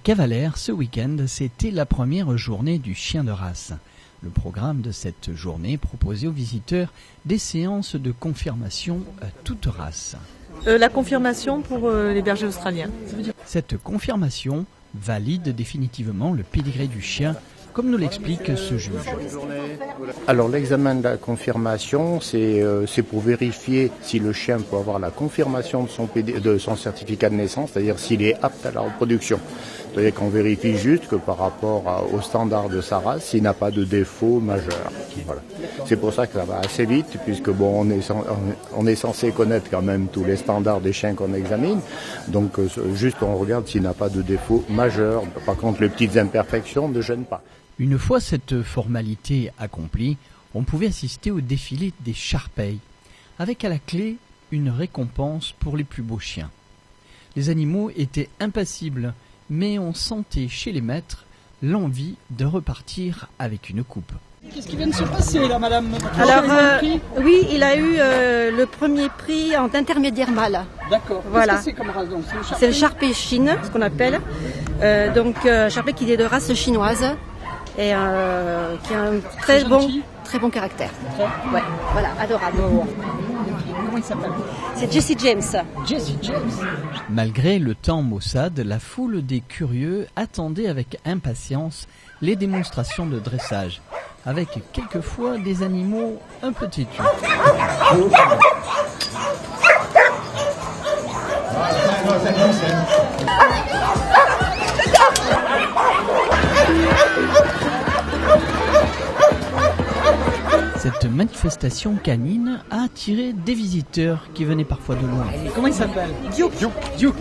Cavalère, ce week-end, c'était la première journée du chien de race. Le programme de cette journée proposait aux visiteurs des séances de confirmation à toute race. La confirmation pour les bergers australiens. Cette confirmation valide définitivement le pédigré du chien, comme nous l'explique ce juge. Alors l'examen de la confirmation, c'est pour vérifier si le chien peut avoir la confirmation de son certificat de naissance, c'est-à-dire s'il est apte à la reproduction. C'est-à-dire qu'on vérifie juste que par rapport au standard de sa race, il n'a pas de défaut majeur. Voilà. C'est pour ça que ça va assez vite, puisque bon, on est censé connaître quand même tous les standards des chiens qu'on examine. Donc juste on regarde s'il n'a pas de défaut majeur. Par contre, les petites imperfections ne gênent pas. Une fois cette formalité accomplie, on pouvait assister au défilé des Sharpeys, avec à la clé une récompense pour les plus beaux chiens. Les animaux étaient impassibles, mais on sentait chez les maîtres l'envie de repartir avec une coupe. Qu'est-ce qui vient de se passer là, madame? Alors, oui, il a eu le premier prix en intermédiaire mâle. D'accord. Voilà. Qu'est-ce que c'est comme race donc? C'est le Sharpei Chine, ce qu'on appelle. Sharpei qui est de race chinoise et qui a un très bon caractère. Ouais, voilà, adorable. Comment il s'appelle? C'est Jesse James. Jesse James. Malgré le temps maussade, la foule des curieux attendait avec impatience les démonstrations de dressage, avec quelquefois des animaux un peu têtus. Cette manifestation canine a attiré des visiteurs qui venaient parfois de loin. Comment il s'appelle? Duke.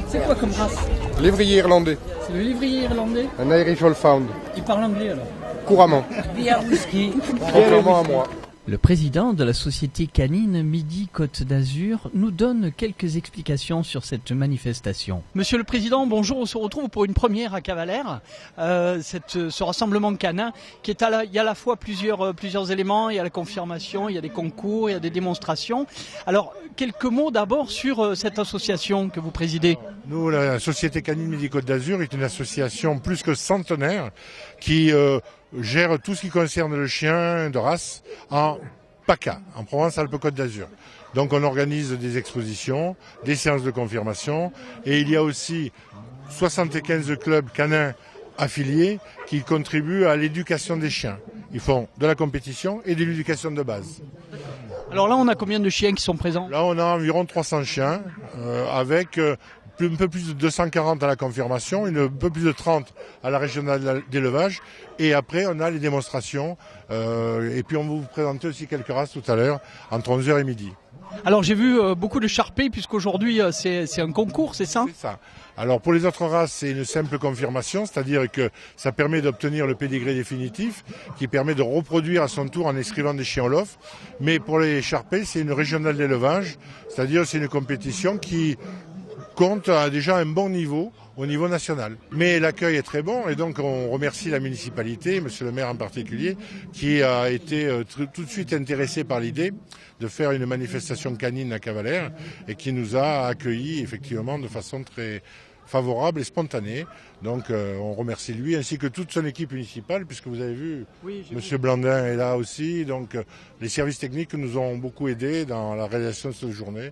C'est quoi comme race? Lévrier irlandais. C'est le lévrier irlandais. Un Irish Wolfhound. Il parle anglais alors? Couramment. Bière whisky. Contrairement à moi. Le président de la société canine Midi-Côte d'Azur nous donne quelques explications sur cette manifestation. Monsieur le Président, bonjour, on se retrouve pour une première à Cavalère, ce rassemblement canin qui est il y a à la fois plusieurs éléments, il y a la confirmation, il y a des concours, il y a des démonstrations. Alors, quelques mots d'abord sur cette association que vous présidez. Nous, la Société Canine Midi-Côte d'Azur est une association plus que centenaire qui gère tout ce qui concerne le chien de race en PACA, en Provence-Alpes-Côte d'Azur. Donc on organise des expositions, des séances de confirmation et il y a aussi 75 clubs canins affiliés qui contribuent à l'éducation des chiens. Ils font de la compétition et de l'éducation de base. Alors là, on a combien de chiens qui sont présents? Là, on a environ 300 chiens avec un peu plus de 240 à la confirmation, un peu plus de 30 à la régionale d'élevage. Et après, on a les démonstrations. Et puis, on va vous présenter aussi quelques races tout à l'heure, entre 11h et midi. Alors, j'ai vu beaucoup de Sharpei, puisqu'aujourd'hui, c'est un concours, c'est ça? C'est ça. Alors, pour les autres races, c'est une simple confirmation, c'est-à-dire que ça permet d'obtenir le pédigré définitif, qui permet de reproduire à son tour en inscrivant des chiens Olof. Mais pour les Sharpei, c'est une régionale d'élevage, c'est-à-dire c'est une compétition qui compte à déjà un bon niveau au niveau national. Mais l'accueil est très bon et donc on remercie la municipalité, monsieur le maire en particulier, qui a été tout de suite intéressé par l'idée de faire une manifestation canine à Cavalère et qui nous a accueillis effectivement de façon très favorable et spontanée. Donc on remercie lui ainsi que toute son équipe municipale puisque vous avez vu, monsieur Blandin est là aussi. Donc les services techniques nous ont beaucoup aidés dans la réalisation de cette journée.